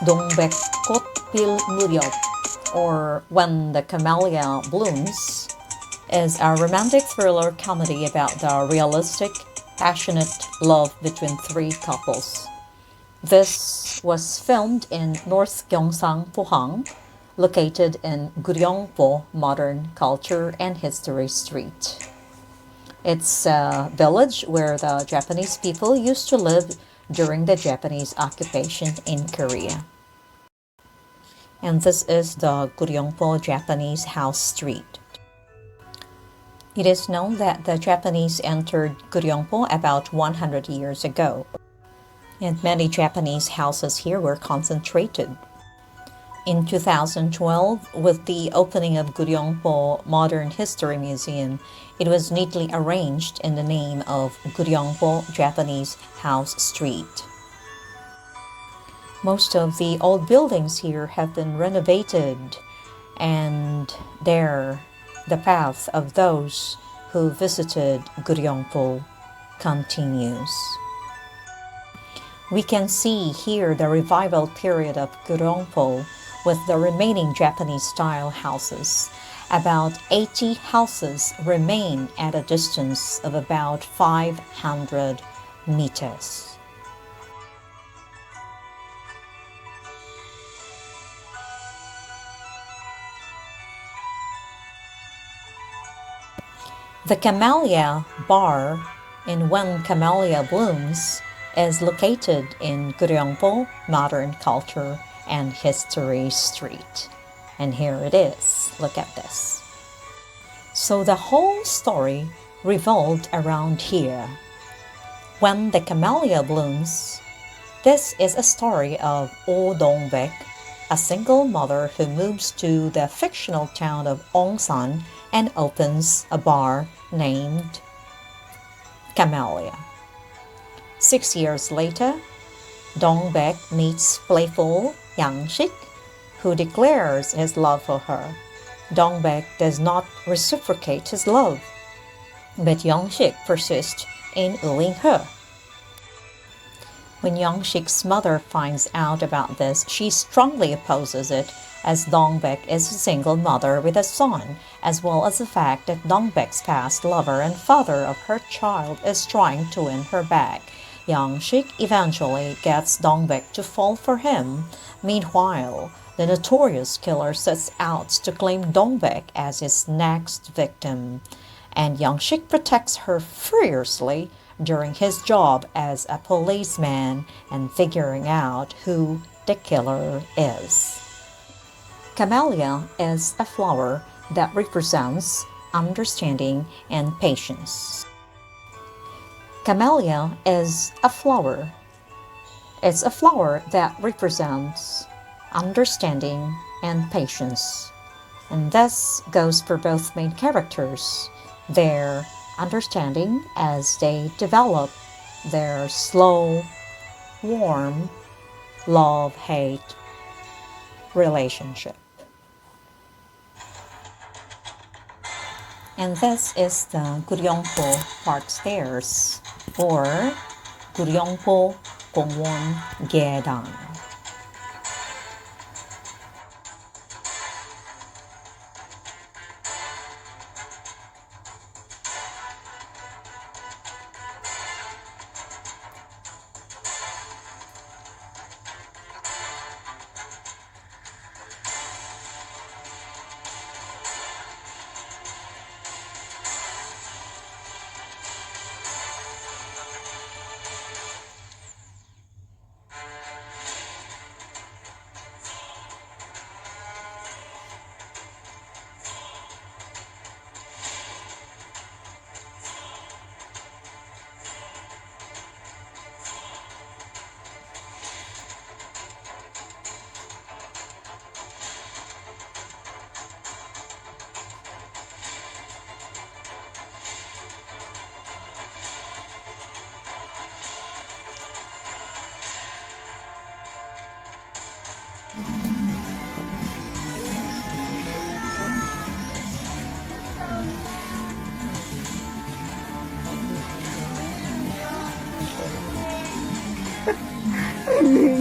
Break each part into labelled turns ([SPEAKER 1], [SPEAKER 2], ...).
[SPEAKER 1] 동백꽃 필 무렵, or When the Camellia Blooms, is a romantic thriller comedy about the realistic, passionate love between three couples. This was filmed in North Gyeongsang, Pohang, located in Guryongpo Modern Culture and History Street. It's a village where the Japanese people used to live during the Japanese occupation in Korea. And this is the Guryongpo Japanese House Street. It is known that the Japanese entered Guryongpo about 100 years ago, and many Japanese houses here were concentrated. In 2012, with the opening of Guryongpo Modern History Museum, it was neatly arranged in the name of Guryongpo Japanese House Street. Most of the old buildings here have been renovated, and there the path of those who visited Guryongpo continues. We can see here the revival period of Guryongpo with the remaining Japanese-style houses. About 80 houses remain at a distance of about 500 meters. The Camellia Bar in When Camellia Blooms is located in Guryongpo Modern Culture and History Street. And here it is. Look at this. So the whole story revolved around here. When the Camellia Blooms, this is a story of Oh Dong-baek, a single mother who moves to the fictional town of Ongsan and opens a bar named Camellia. 6 years later, Dong-baek meets playful Yang-shik, who declares his love for her. Dong-baek does not reciprocate his love, but Yang-shik persists in wooing her. When Yang-shik's mother finds out about this, she strongly opposes it, as Dong-baek is a single mother with a son, as well as the fact that Dong-baek's past lover and father of her child is trying to win her back. Yang-shik eventually gets Dong-baek to fall for him. Meanwhile, the notorious killer sets out to claim Dong-baek as his next victim, and Yang-shik protects her furiously during his job as a policeman and figuring out who the killer is. Camellia is a flower that represents understanding and patience. Camellia is a flower. It's a flower that represents understanding and patience. And this goes for both main characters, their understanding as they develop their slow, warm, love-hate relationship. And this is the Guryongpo Park Stairs, or Guryongpo 공원 계단.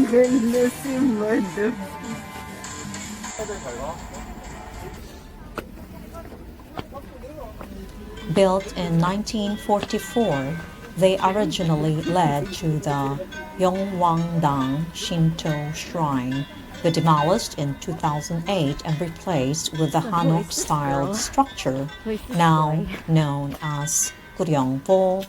[SPEAKER 2] the symbol.
[SPEAKER 1] Built in 1944, they originally led to the Yongwangdang Shinto Shrine, but demolished in 2008 and replaced with the Hanok-styled structure now known as Guryongpo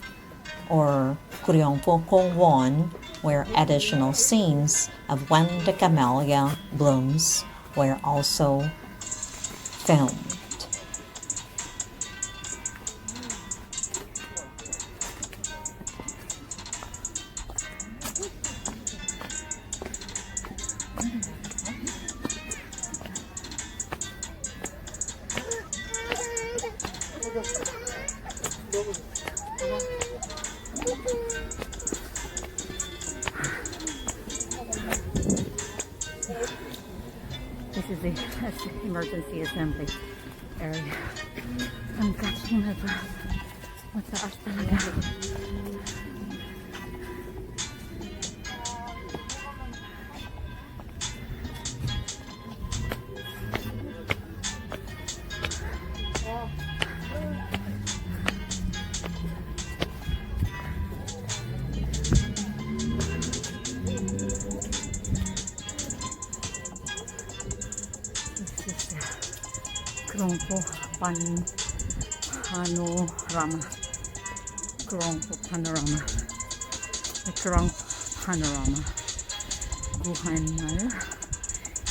[SPEAKER 1] or Guryongpo Gongwon, where additional scenes of When the Camellia Blooms were also filmed.
[SPEAKER 2] This is the emergency assembly area. I'm catching my breath. Mataas talaga. Guryongpo panorama. Guryongpo panorama. The Guryongpo panorama. 구한말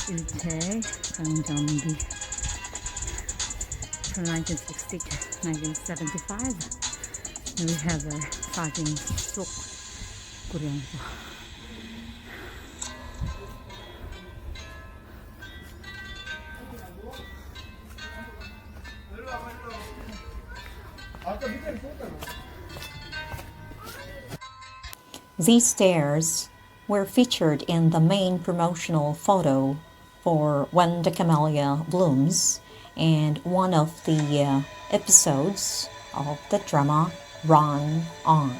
[SPEAKER 2] 일제 강점기 from 1960 to 1975. And we have a sagging sok Guryongpo.
[SPEAKER 1] These stairs were featured in the main promotional photo for When the Camellia Blooms and one of the episodes of the drama Run On.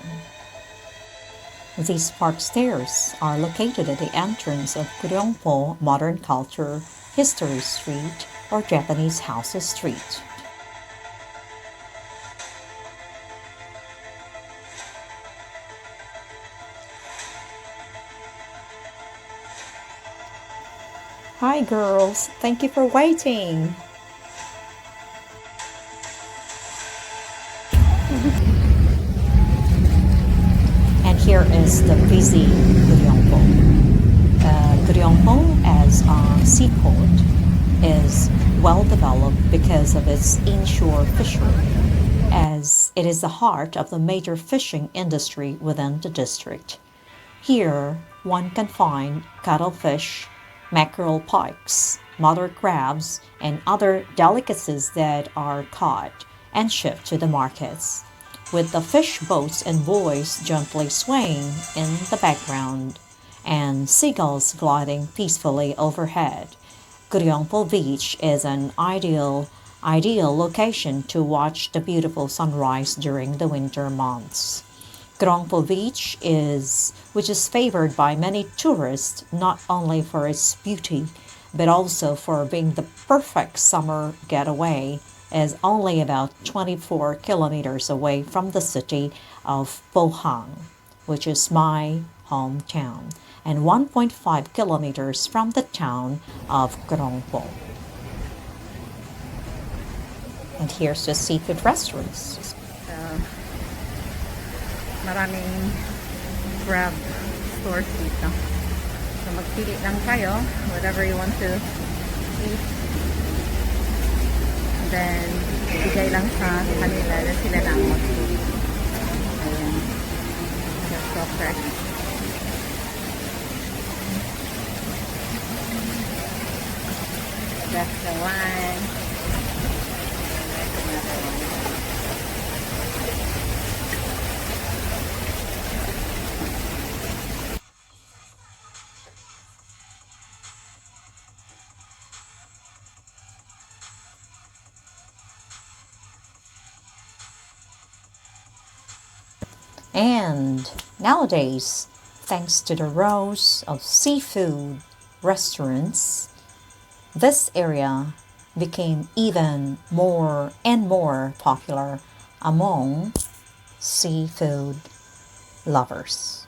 [SPEAKER 1] These park stairs are located at the entrance of Guryongpo Modern Culture History Street or Japanese Houses Street. Hi girls, thank you for waiting. And here is the busy Guryongpo. Guryongpo as a seaport is well developed because of its inshore fishery, as it is the heart of the major fishing industry within the district. Here, one can find cuttlefish, mackerel pikes, mother crabs, and other delicacies that are caught and shipped to the markets, with the fish boats and buoys gently swaying in the background and seagulls gliding peacefully overhead. Guryongpo Beach is an ideal location to watch the beautiful sunrise during the winter months. Guryongpo Beach which is favored by many tourists not only for its beauty but also for being the perfect summer getaway, is only about 24 kilometers away from the city of Pohang, which is my hometown, and 1.5 kilometers from the town of Guryongpo. And here's the seafood restaurants.
[SPEAKER 2] Maraming crab stores dito. So magpili lang kayo, whatever you want to eat. And then, ibigay lang sa kanila na sila na ang mag-eat. Ayan. Just so fresh. That's the one.
[SPEAKER 1] And nowadays, thanks to the rows of seafood restaurants, this area became even more and more popular among seafood lovers.